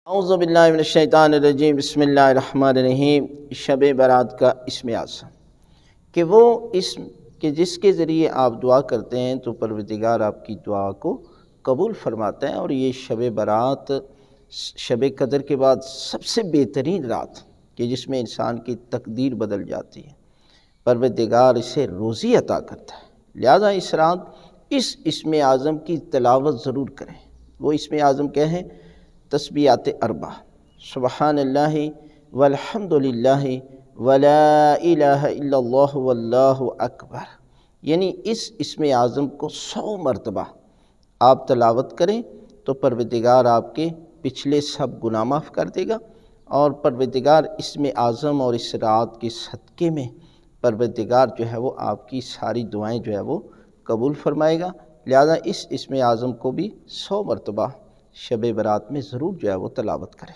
اعوذ باللہ من الشیطان الرجیم، بسم اللہ الرحمن الرحیم۔ شب برات کا اسم اعظم کہ وہ اسم کہ جس کے ذریعے آپ دعا کرتے ہیں تو پروردگار آپ کی دعا کو قبول فرماتا ہے، اور یہ شب برات شب قدر کے بعد سب سے بہترین رات کہ جس میں انسان کی تقدیر بدل جاتی ہے، پروردگار اسے روزی عطا کرتا ہے۔ لہذا اس رات اس اسم اعظم کی تلاوت ضرور کریں۔ وہ اسم اعظم کیا ہے؟ تسبیحات 4، سبحان اللہ والحمد للہ ولا الہ الا اللہ واللہ اکبر، یعنی اس اسم اعظم کو 100 مرتبہ آپ تلاوت کریں تو پروردگار آپ کے پچھلے سب گناہ معاف کر دے گا، اور پروردگار اسم اعظم اور اس رات کے صدقے میں پروردگار جو ہے وہ آپ کی ساری دعائیں جو ہے وہ قبول فرمائے گا۔ لہذا اس اسم اعظم کو بھی 100 مرتبہ شب برات میں ضرور جو ہے وہ تلاوت کریں۔